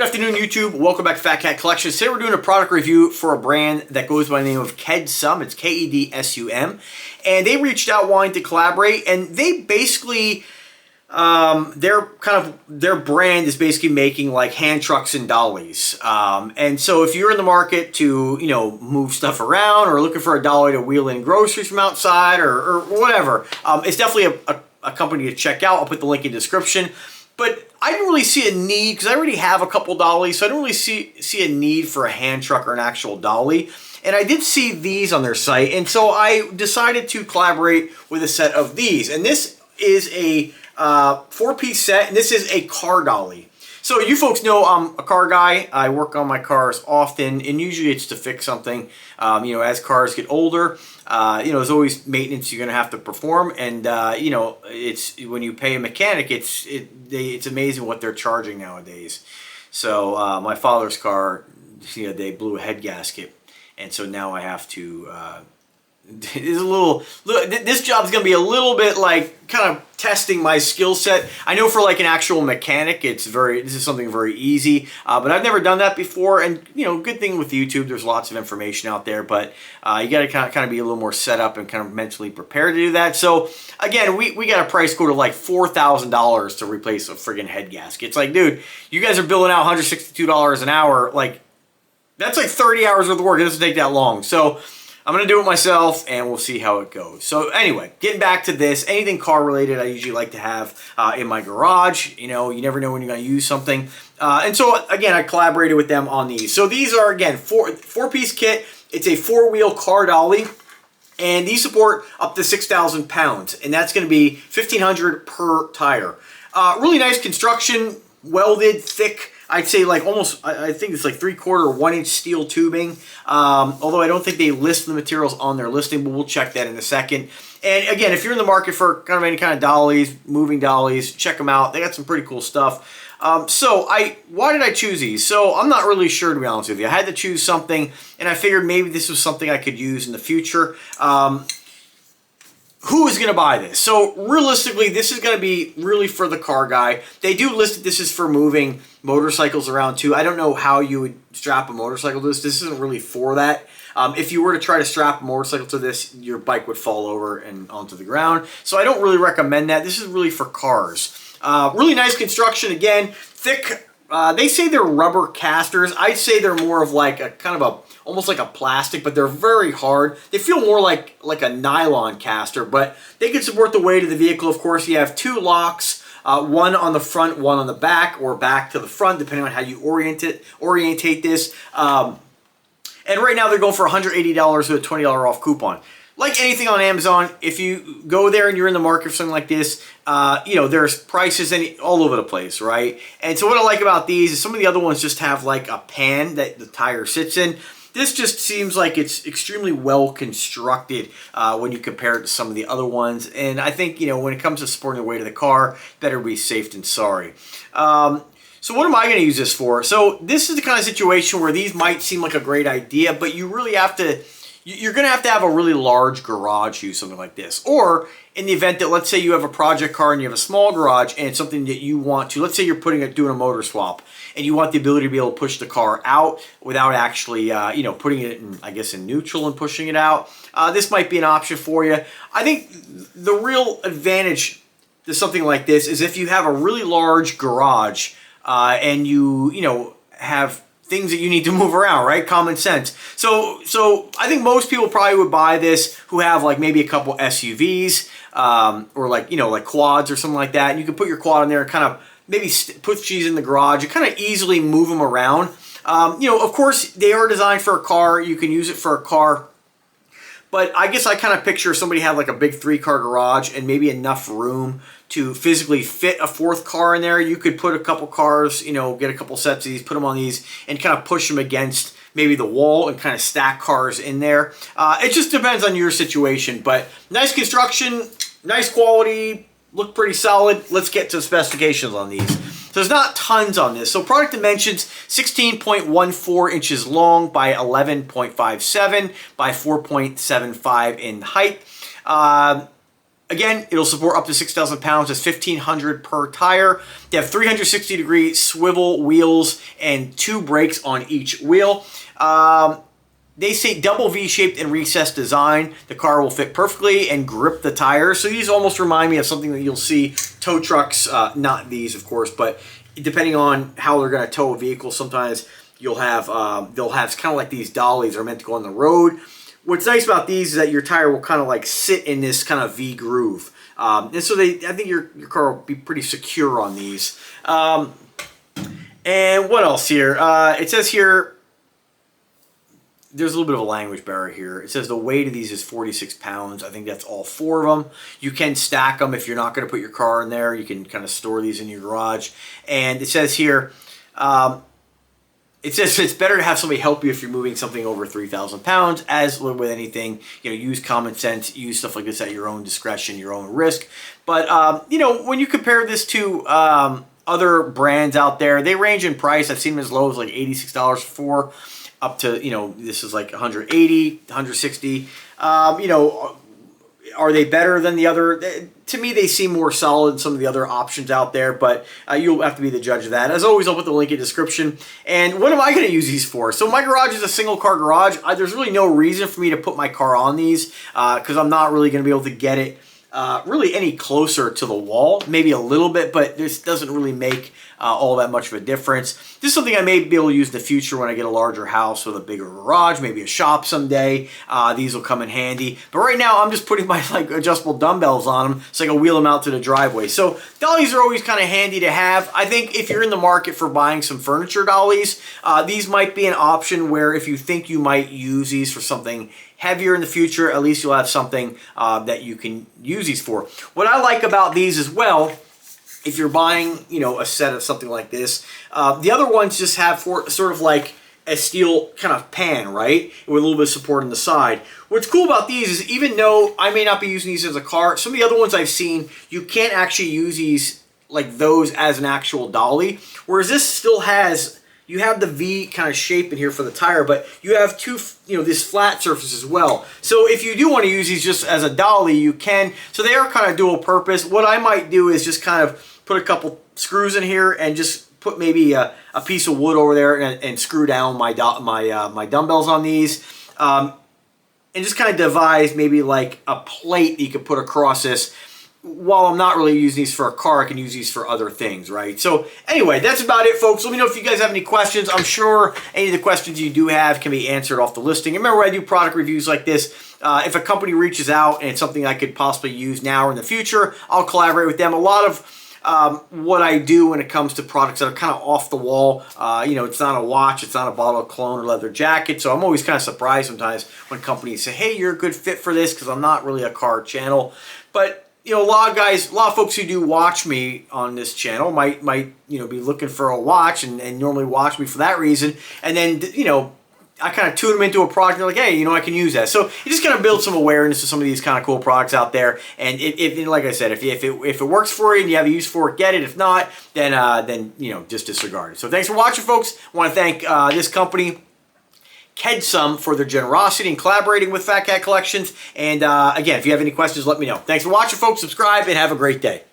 Good afternoon, YouTube. Welcome back to Phatkat Collections. Today we're doing a product review for a brand that goes by the name of Kedsum. It's Kedsum. And they reached out wanting to collaborate, and they basically, their brand is basically making like hand trucks and dollies. And so if you're in the market to, move stuff around or looking for a dolly to wheel in groceries from outside or whatever, it's definitely a company to check out. I'll put the link in the description. But I didn't really see a need, because I already have a couple dollies, so I don't really see a need for a hand truck or an actual dolly. And I did see these on their site, and so I decided to collaborate with a set of these. And this is a 4-piece set, and this is a car dolly. So you folks know I'm a car guy. I work on my cars often, and usually it's to fix something. As cars get older, there's always maintenance you're going to have to perform, and it's when you pay a mechanic, it's amazing what they're charging nowadays. So my father's car, they blew a head gasket, and so now I have to. This job's gonna be a little bit like kind of testing my skill set. I know for like an actual mechanic, this is something very easy, but I've never done that before. And good thing with YouTube, there's lots of information out there, but you got to kind of be a little more set up and kind of mentally prepared to do that. So again, we got a price quote of like $4,000 to replace a friggin' head gasket. It's like, dude, you guys are billing out $162 an hour. Like, that's like 30 hours worth of work. It doesn't take that long. So I'm going to do it myself, and we'll see how it goes. So anyway, getting back to this, anything car related I usually like to have in my garage. You never know when you're going to use something. And so again, I collaborated with them on these. So these are, again, four-piece kit. It's a 4-wheel car dolly, and these support up to 6,000 pounds, and that's going to be $1,500 per tire. Really nice construction, welded, thick. I'd say like almost, I think it's like 3/4 or 1-inch steel tubing. Although I don't think they list the materials on their listing, but we'll check that in a second. And again, if you're in the market for kind of any kind of dollies, moving dollies, check them out. They got some pretty cool stuff. Why did I choose these? So I'm not really sure, to be honest with you. I had to choose something, and I figured maybe this was something I could use in the future. Who is going to buy this? So realistically, this is going to be really for the car guy. They do list that this is for moving motorcycles around too. I don't know how you would strap a motorcycle to this. This isn't really for that. If you were to try to strap a motorcycle to this, your bike would fall over and onto the ground. So I don't really recommend that. This is really for cars. Really nice construction. Again, thick. They say they're rubber casters. I'd say they're more of like a kind of almost like a plastic, but they're very hard. They feel more like a nylon caster, but they can support the weight of the vehicle. Of course, you have 2 locks, one on the front, one on the back, or back to the front, depending on how you orientate this. And right now they're going for $180 with a $20 off coupon. Like anything on Amazon, if you go there and you're in the market for something like this, there's prices all over the place, right? And so what I like about these is some of the other ones just have like a pan that the tire sits in. This just seems like it's extremely well constructed when you compare it to some of the other ones. And I think, when it comes to supporting the weight of the car, better be safe than sorry. So what am I going to use this for? So this is the kind of situation where these might seem like a great idea, but you really have to... You're going to have a really large garage to use something like this. Or in the event that, let's say you have a project car and you have a small garage and it's something that you want to, let's say you're doing a motor swap and you want the ability to be able to push the car out without actually, putting it in, I guess, in neutral and pushing it out. This might be an option for you. I think the real advantage to something like this is if you have a really large garage and you have things that you need to move around, right? Common sense. So I think most people probably would buy this who have like maybe a couple SUVs or like quads or something like that. And you can put your quad in there and kind of maybe put these in the garage. You kind of easily move them around. Of course, they are designed for a car. You can use it for a car. But I guess I kind of picture somebody had like a big 3-car garage and maybe enough room to physically fit a 4th car in there. You could put a couple cars, get a couple sets of these, put them on these, and kind of push them against maybe the wall and kind of stack cars in there. It just depends on your situation. But nice construction, nice quality, look pretty solid. Let's get to the specifications on these. So there's not tons on this. So product dimensions, 16.14 inches long by 11.57 by 4.75 in height. Again, it'll support up to 6,000 pounds. It's 1,500 per tire. They have 360-degree swivel wheels and 2 brakes on each wheel. They say double V-shaped and recessed design. The car will fit perfectly and grip the tires. So these almost remind me of something that you'll see tow trucks, not these, of course, but depending on how they're going to tow a vehicle, sometimes you'll have, they'll have kind of like these dollies that are meant to go on the road. What's nice about these is that your tire will kind of like sit in this kind of V groove. And so I think your car will be pretty secure on these. And what else here? It says here, there's a little bit of a language barrier here. It says the weight of these is 46 pounds. I think that's all 4 of them. You can stack them if you're not going to put your car in there. You can kind of store these in your garage. And it says here, it says it's better to have somebody help you if you're moving something over 3,000 pounds. As with anything, use common sense, use stuff like this at your own discretion, your own risk. But, when you compare this to other brands out there, they range in price. I've seen them as low as like $86 for, up to, this is like 180, 160. Are they better than the other? To me, they seem more solid than some of the other options out there, but you'll have to be the judge of that. As always, I'll put the link in the description. And what am I going to use these for? So my garage is a single car garage. There's really no reason for me to put my car on these because I'm not really going to be able to get it really any closer to the wall. Maybe a little bit, but this doesn't really make all that much of a difference. This is something I may be able to use in the future when I get a larger house with a bigger garage, maybe a shop someday. These will come in handy. But right now, I'm just putting my adjustable dumbbells on them so I can wheel them out to the driveway. So dollies are always kind of handy to have. I think if you're in the market for buying some furniture dollies, these might be an option where if you think you might use these for something heavier in the future, at least you'll have something that you can use these for. What I like about these as well, if you're buying, a set of something like this, the other ones just have sort of like a steel kind of pan, right? With a little bit of support on the side. What's cool about these is even though I may not be using these as a car, some of the other ones I've seen, you can't actually use these like those as an actual dolly. Whereas this still has, you have the V kind of shape in here for the tire, but you have this flat surface as well. So if you do want to use these just as a dolly, you can. So they are kind of dual purpose. What I might do is just kind of put a couple screws in here and just put maybe a piece of wood over there and screw down my dumbbells on these. And just kind of devise maybe like a plate that you could put across this. While I'm not really using these for a car, I can use these for other things, right? So anyway, that's about it, folks. Let me know if you guys have any questions. I'm sure any of the questions you do have can be answered off the listing. And remember, I do product reviews like this. If a company reaches out and it's something I could possibly use now or in the future, I'll collaborate with them. A lot of what I do when it comes to products that are kind of off the wall, it's not a watch, it's not a bottle of cologne or leather jacket. So I'm always kind of surprised sometimes when companies say, hey, you're a good fit for this, because I'm not really a car channel. But a lot of folks who do watch me on this channel might be looking for a watch and normally watch me for that reason. And then, I kind of tune them into a product and they're like, hey, I can use that. So you just kind of build some awareness to some of these kind of cool products out there. And if like I said, if it works for you and you have a use for it, get it. If not, then just disregard it. So thanks for watching, folks. I want to thank this company, Kedsum, for their generosity in collaborating with Phatkat Collections. And again, if you have any questions, let me know. Thanks for watching, folks. Subscribe and have a great day.